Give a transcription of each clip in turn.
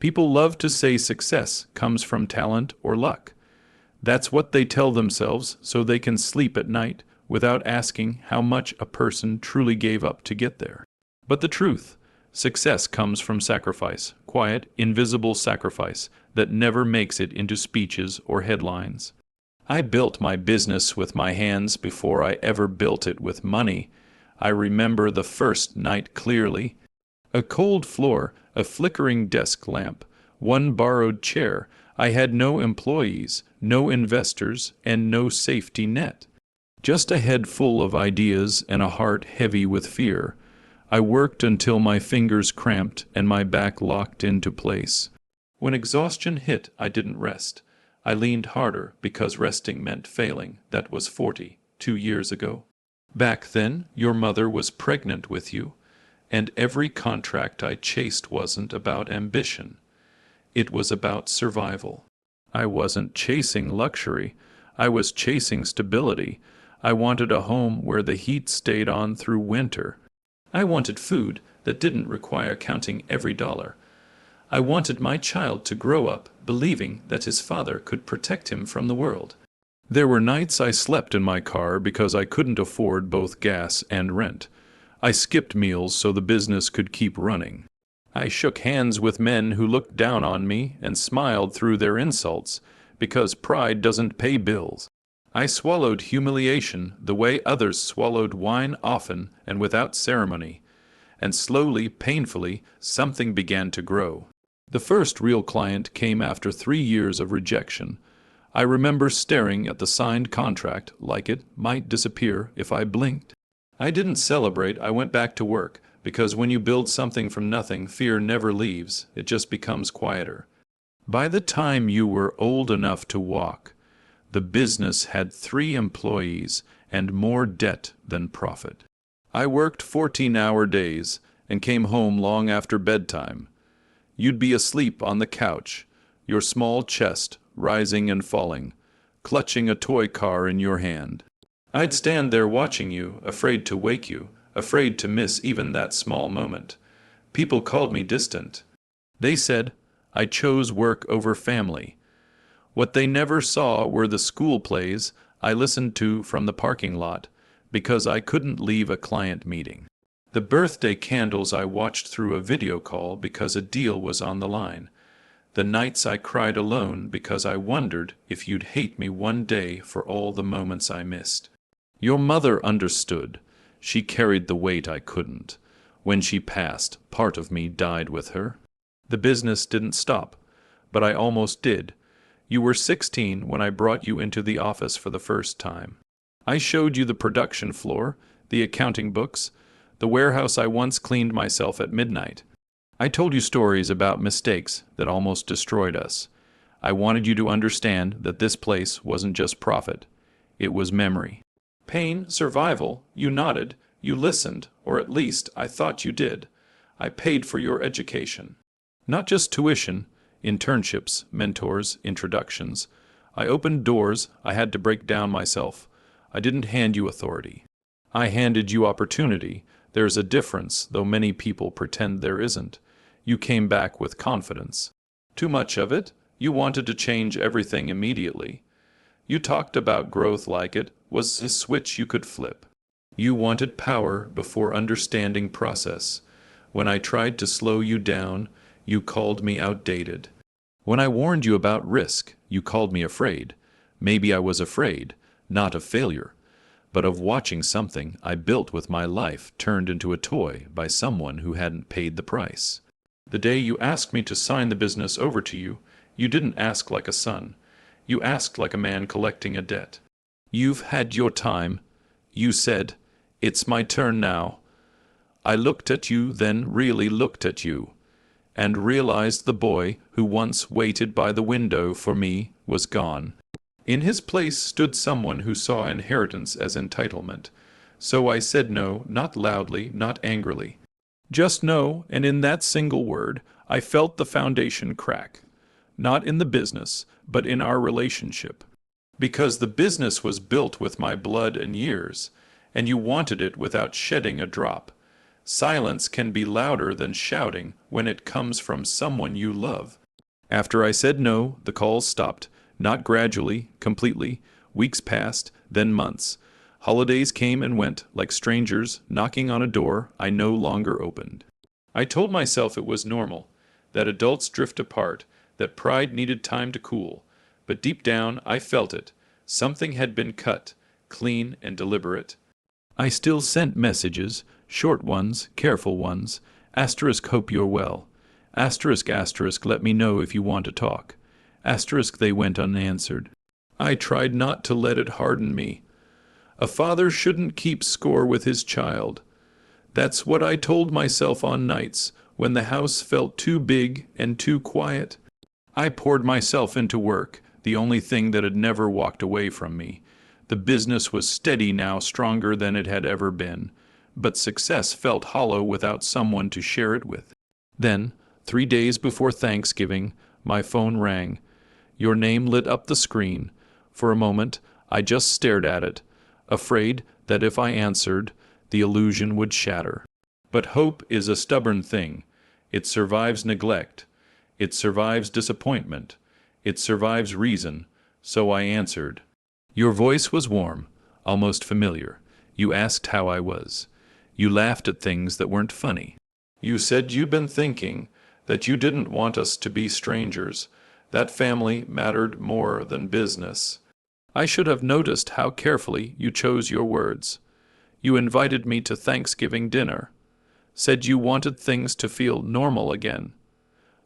People love to say success comes from talent or luck. That's what they tell themselves so they can sleep at night without asking how much a person truly gave up to get there. But the truth, success comes from sacrifice, quiet, invisible sacrifice that never makes it into speeches or headlines. I built my business with my hands before I ever built it with money. I remember the first night clearly. A cold floor, a flickering desk lamp, one borrowed chair. I had no employees, no investors, and no safety net. Just a head full of ideas and a heart heavy with fear. I worked until my fingers cramped and my back locked into place. When exhaustion hit, I didn't rest. I leaned harder because resting meant failing. That was 42 years ago. Back then, your mother was pregnant with you, and every contract I chased wasn't about ambition. It was about survival. I wasn't chasing luxury. I was chasing stability. I wanted a home where the heat stayed on through winter. I wanted food that didn't require counting every dollar. I wanted my child to grow up believing that his father could protect him from the world. There were nights I slept in my car because I couldn't afford both gas and rent. I skipped meals so the business could keep running. I shook hands with men who looked down on me and smiled through their insults because pride doesn't pay bills. I swallowed humiliation the way others swallowed wine, often and without ceremony. And slowly, painfully, something began to grow. The first real client came after 3 years of rejection. I remember staring at the signed contract like it might disappear if I blinked. I didn't celebrate. I went back to work, because when you build something from nothing, fear never leaves. It just becomes quieter. By the time you were old enough to walk, the business had 3 employees and more debt than profit. I worked 14-hour days and came home long after bedtime. You'd be asleep on the couch, your small chest rising and falling, clutching a toy car in your hand. I'd stand there watching you, afraid to wake you, afraid to miss even that small moment. People called me distant. They said I chose work over family. What they never saw were the school plays I listened to from the parking lot because I couldn't leave a client meeting. The birthday candles I watched through a video call because a deal was on the line. The nights I cried alone because I wondered if you'd hate me one day for all the moments I missed. Your mother understood. She carried the weight I couldn't. When she passed, part of me died with her. The business didn't stop, but I almost did. You were 16 when I brought you into the office for the first time. I showed you the production floor, the accounting books, the warehouse I once cleaned myself at midnight. I told you stories about mistakes that almost destroyed us. I wanted you to understand that this place wasn't just profit. It was memory. Pain, survival, you nodded, you listened, or at least I thought you did. I paid for your education. Not just tuition, internships, mentors, introductions. I opened doors I had to break down myself. I didn't hand you authority. I handed you opportunity. There's a difference, though many people pretend there isn't. You came back with confidence. Too much of it. You wanted to change everything immediately. You talked about growth like it was a switch you could flip. You wanted power before understanding process. When I tried to slow you down, you called me outdated. When I warned you about risk, you called me afraid. Maybe I was afraid, not of failure, but of watching something I built with my life turned into a toy by someone who hadn't paid the price. The day you asked me to sign the business over to you, you didn't ask like a son. You asked like a man collecting a debt. You've had your time. You said, "It's my turn now." I looked at you, then really looked at you, and realized the boy who once waited by the window for me was gone. In his place stood someone who saw inheritance as entitlement. So I said no, not loudly, not angrily. Just no, and in that single word, I felt the foundation crack. Not in the business, but in our relationship. Because the business was built with my blood and years, and you wanted it without shedding a drop. Silence can be louder than shouting when it comes from someone you love. After I said no, the calls stopped, not gradually, completely. Weeks passed, then months. Holidays came and went, like strangers knocking on a door I no longer opened. I told myself it was normal, that adults drift apart, that pride needed time to cool. But deep down, I felt it. Something had been cut, clean and deliberate. I still sent messages, short ones, careful ones. Asterisk hope you're well. Asterisk asterisk let me know if you want to talk. Asterisk they went unanswered. I tried not to let it harden me. A father shouldn't keep score with his child. That's what I told myself on nights when the house felt too big and too quiet. I poured myself into work, the only thing that had never walked away from me. The business was steady now, stronger than it had ever been. But success felt hollow without someone to share it with. Then, 3 days before Thanksgiving, my phone rang. Your name lit up the screen. For a moment, I just stared at it, afraid that if I answered, the illusion would shatter. But hope is a stubborn thing. It survives neglect. It survives disappointment. It survives reason. So I answered. Your voice was warm, almost familiar. You asked how I was. You laughed at things that weren't funny. You said you'd been thinking, that you didn't want us to be strangers. That family mattered more than business. I should have noticed how carefully you chose your words. You invited me to Thanksgiving dinner. Said you wanted things to feel normal again.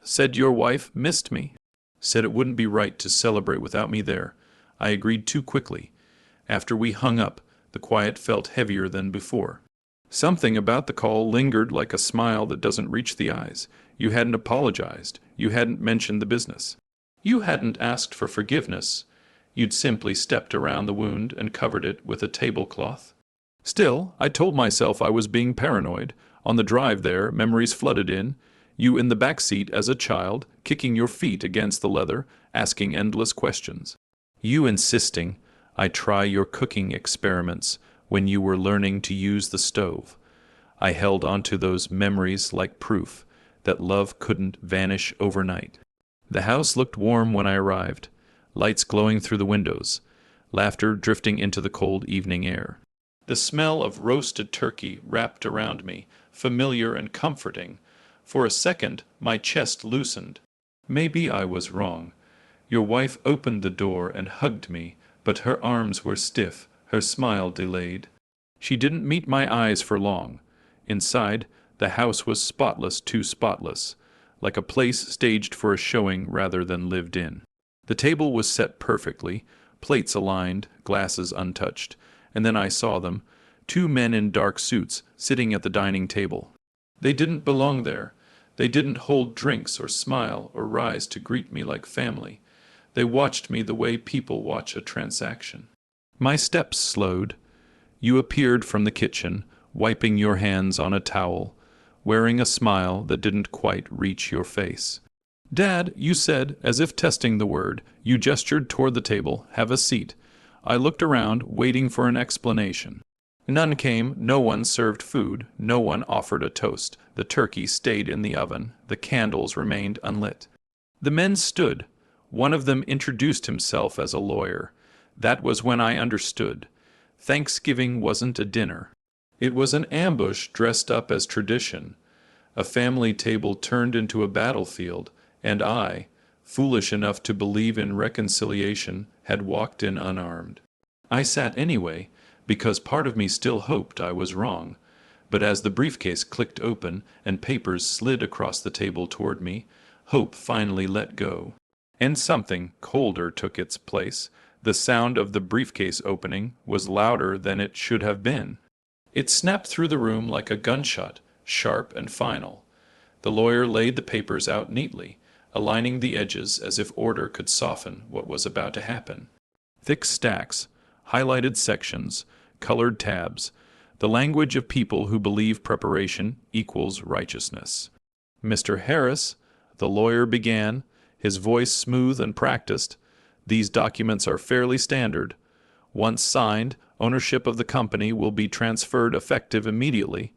Said your wife missed me. Said it wouldn't be right to celebrate without me there. I agreed too quickly. After we hung up, the quiet felt heavier than before. Something about the call lingered like a smile that doesn't reach the eyes. You hadn't apologized. You hadn't mentioned the business. You hadn't asked for forgiveness. You'd simply stepped around the wound and covered it with a tablecloth. Still, I told myself I was being paranoid. On the drive there, memories flooded in. You in the back seat as a child, kicking your feet against the leather, asking endless questions. You insisting I try your cooking experiments when you were learning to use the stove. I held onto those memories like proof that love couldn't vanish overnight. The house looked warm when I arrived, lights glowing through the windows, laughter drifting into the cold evening air. The smell of roasted turkey wrapped around me, familiar and comforting. For a second, my chest loosened. Maybe I was wrong. Your wife opened the door and hugged me, but her arms were stiff, her smile delayed. She didn't meet my eyes for long. Inside, the house was spotless, too spotless, like a place staged for a showing rather than lived in. The table was set perfectly, plates aligned, glasses untouched, and then I saw them, 2 men in dark suits sitting at the dining table. They didn't belong there. They didn't hold drinks or smile or rise to greet me like family. They watched me the way people watch a transaction. My steps slowed. You appeared from the kitchen, wiping your hands on a towel, wearing a smile that didn't quite reach your face. Dad, you said, as if testing the word. You gestured toward the table. Have a seat. I looked around, waiting for an explanation. None came. No one served food. No one offered a toast. The turkey stayed in the oven. The candles remained unlit. The men stood. One of them introduced himself as a lawyer. That was when I understood. Thanksgiving wasn't a dinner. It was an ambush dressed up as tradition. A family table turned into a battlefield, and I, foolish enough to believe in reconciliation, had walked in unarmed. I sat anyway, because part of me still hoped I was wrong. But as the briefcase clicked open and papers slid across the table toward me, hope finally let go. And something colder took its place. The sound of the briefcase opening was louder than it should have been. It snapped through the room like a gunshot, sharp and final. The lawyer laid the papers out neatly, aligning the edges as if order could soften what was about to happen. Thick stacks, highlighted sections, colored tabs, the language of people who believe preparation equals righteousness. Mr. Harris, the lawyer began, his voice smooth and practiced, these documents are fairly standard. Once signed, ownership of the company will be transferred effective immediately.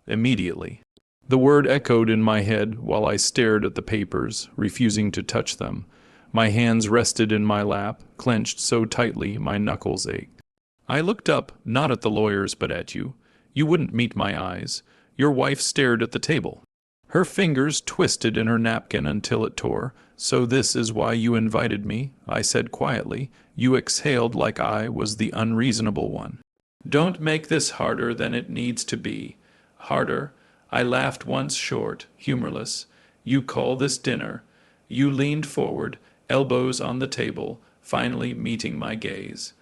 Immediately. The word echoed in my head while I stared at the papers, refusing to touch them. My hands rested in my lap, clenched so tightly my knuckles ached. I looked up, not at the lawyers but at you. You wouldn't meet my eyes. Your wife stared at the table. Her fingers twisted in her napkin until it tore. "So this is why you invited me," I said quietly. You exhaled like I was the unreasonable one. "Don't make this harder than it needs to be." Harder? I laughed once short, humorless. "You call this dinner?" You leaned forward, elbows on the table, finally meeting my gaze.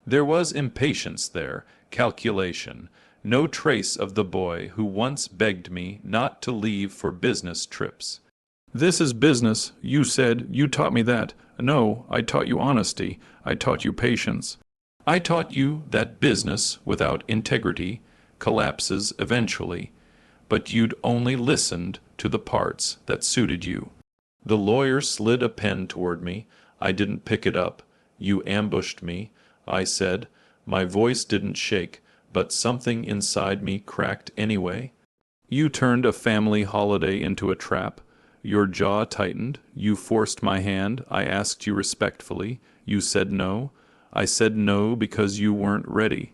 There was impatience there, calculation, no trace of the boy who once begged me not to leave for business trips. "This is business," you said. "You taught me that." "No, I taught you honesty. I taught you patience. I taught you that business without integrity collapses eventually, but you'd only listened to the parts that suited you." The lawyer slid a pen toward me. I didn't pick it up. "You ambushed me," I said. My voice didn't shake, but something inside me cracked anyway. "You turned a family holiday into a trap." Your jaw tightened. "You forced my hand. I asked you respectfully. You said no." I said no because you weren't ready.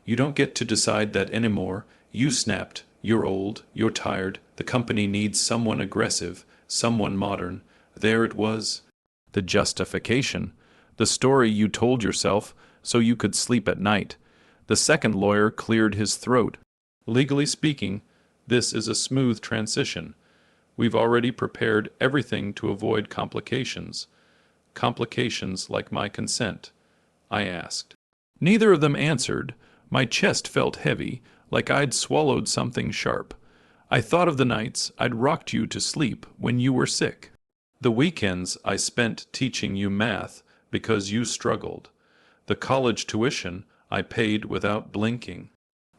"You don't get to decide that anymore." You snapped. "You're old. You're tired. The company needs someone aggressive, someone modern." There it was. The justification. The story you told yourself so you could sleep at night. The second lawyer cleared his throat. "Legally speaking, this is a smooth transition. We've already prepared everything to avoid complications." "Complications like my consent?" I asked. Neither of them answered. My chest felt heavy, like I'd swallowed something sharp. I thought of the nights I'd rocked you to sleep when you were sick. The weekends I spent teaching you math because you struggled. The college tuition I paid without blinking.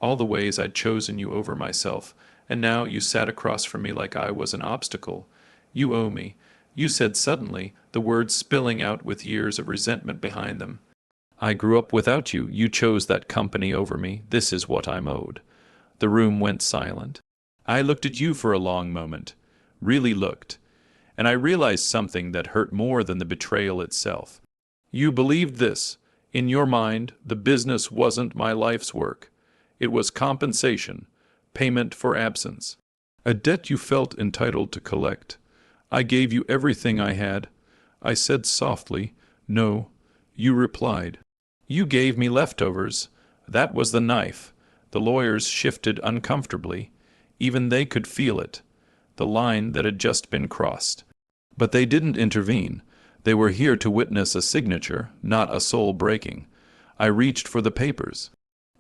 All the ways I'd chosen you over myself, and now you sat across from me like I was an obstacle. "You owe me," you said suddenly, the words spilling out with years of resentment behind them. "I grew up without you. You chose that company over me. This is what I'm owed." The room went silent. I looked at you for a long moment, really looked, and I realized something that hurt more than the betrayal itself. You believed this. In your mind, the business wasn't my life's work. It was compensation, payment for absence, a debt you felt entitled to collect. I gave you everything I had. I said softly, "No." You replied. You gave me leftovers. That was the knife. The lawyers shifted uncomfortably. Even they could feel it, the line that had just been crossed. But they didn't intervene. They were here to witness a signature, not a soul breaking. I reached for the papers.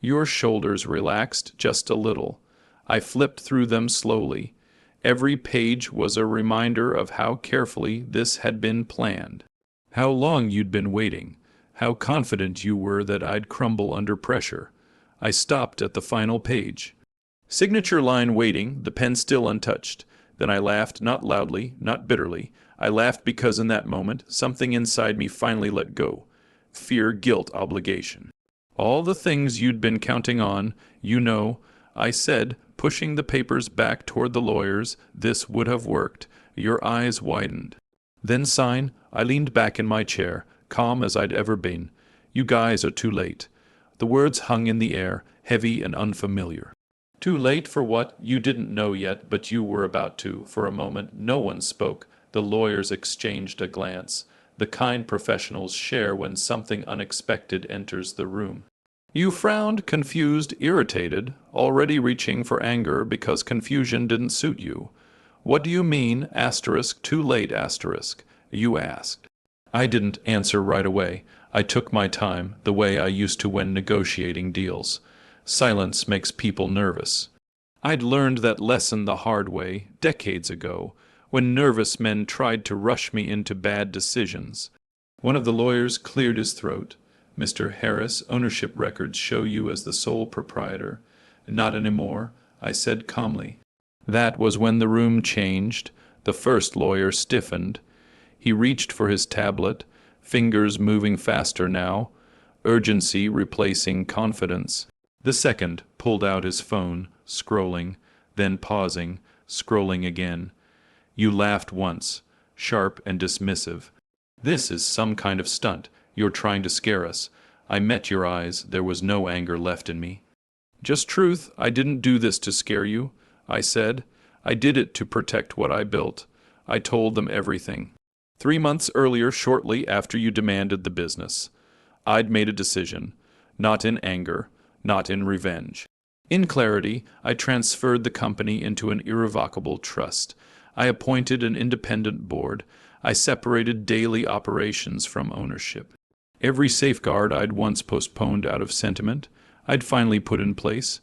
Your shoulders relaxed just a little. I flipped through them slowly. Every page was a reminder of how carefully this had been planned. How long you'd been waiting. How confident you were that I'd crumble under pressure. I stopped at the final page. Signature line waiting, the pen still untouched. Then I laughed, not loudly, not bitterly. I laughed because in that moment, something inside me finally let go. Fear, guilt, obligation. "All the things you'd been counting on, you know," I said, pushing the papers back toward the lawyers. "This would have worked." Your eyes widened. "Then sign." I leaned back in my chair, calm as I'd ever been. "You guys are too late." The words hung in the air, heavy and unfamiliar. Too late for what? You didn't know yet, but you were about to. For a moment, no one spoke. The lawyers exchanged a glance. The kind professionals share when something unexpected enters the room. You frowned, confused, irritated, already reaching for anger because confusion didn't suit you. "What do you mean, asterisk, too late, asterisk?" you asked. I didn't answer right away. I took my time, the way I used to when negotiating deals. Silence makes people nervous. I'd learned that lesson the hard way, decades ago, when nervous men tried to rush me into bad decisions. One of the lawyers cleared his throat. "Mr. Harris, ownership records show you as the sole proprietor." "Not anymore," I said calmly. That was when the room changed. The first lawyer stiffened. He reached for his tablet, fingers moving faster now, urgency replacing confidence. The second pulled out his phone, scrolling. Then pausing, scrolling again. You laughed once, sharp and dismissive. This is some kind of stunt. You're trying to scare us. I met your eyes. There was no anger left in me. Just truth. I didn't do this to scare you, I said. I did it to protect what I built. I told them everything. 3 months earlier, shortly after you demanded the business, I'd made a decision. Not in anger, not in revenge. In clarity, I transferred the company into an irrevocable trust. I appointed an independent board. I separated daily operations from ownership. Every safeguard I'd once postponed out of sentiment, I'd finally put in place.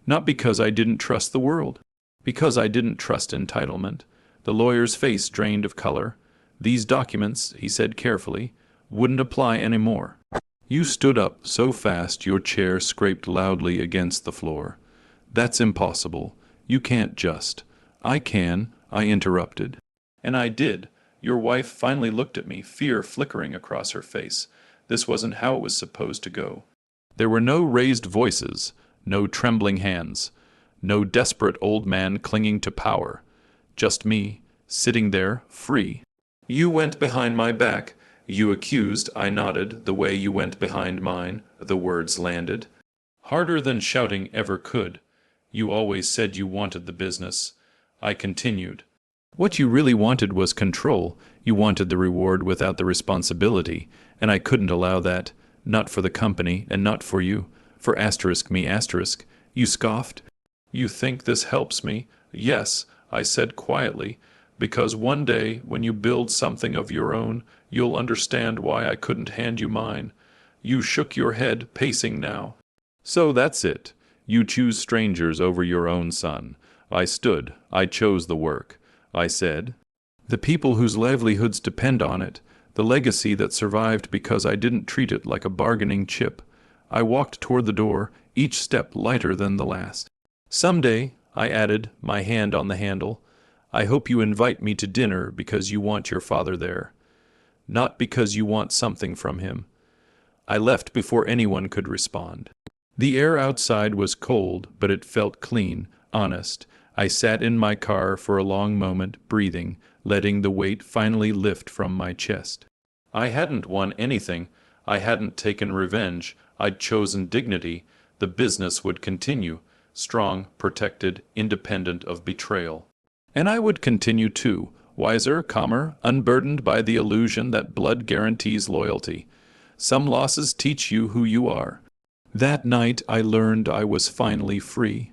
Not because I didn't trust the world, because I didn't trust entitlement. The lawyer's face drained of color. These documents, he said carefully, wouldn't apply anymore. You stood up so fast your chair scraped loudly against the floor. That's impossible. You can't just. I can, I interrupted. And I did. Your wife finally looked at me, fear flickering across her face. This wasn't how it was supposed to go. There were no raised voices, no trembling hands, no desperate old man clinging to power. Just me, sitting there, free. You went behind my back. You accused. I nodded. The way you went behind mine, the words landed. Harder than shouting ever could. You always said you wanted the business. I continued. What you really wanted was control. You wanted the reward without the responsibility, and I couldn't allow that. Not for the company, and not for you. For me. You scoffed. You think this helps me? Yes, I said quietly, because one day, when you build something of your own, you'll understand why I couldn't hand you mine. You shook your head, pacing now. So that's it. You choose strangers over your own son. I stood. I chose the work. I said, the people whose livelihoods depend on it, the legacy that survived because I didn't treat it like a bargaining chip. I walked toward the door, each step lighter than the last. Someday, I added, my hand on the handle, I hope you invite me to dinner because you want your father there, not because you want something from him. I left before anyone could respond. The air outside was cold, but it felt clean, honest. I sat in my car for a long moment, breathing, letting the weight finally lift from my chest. I hadn't won anything. I hadn't taken revenge. I'd chosen dignity. The business would continue, strong, protected, independent of betrayal. And I would continue too, wiser, calmer, unburdened by the illusion that blood guarantees loyalty. Some losses teach you who you are. That night I learned I was finally free.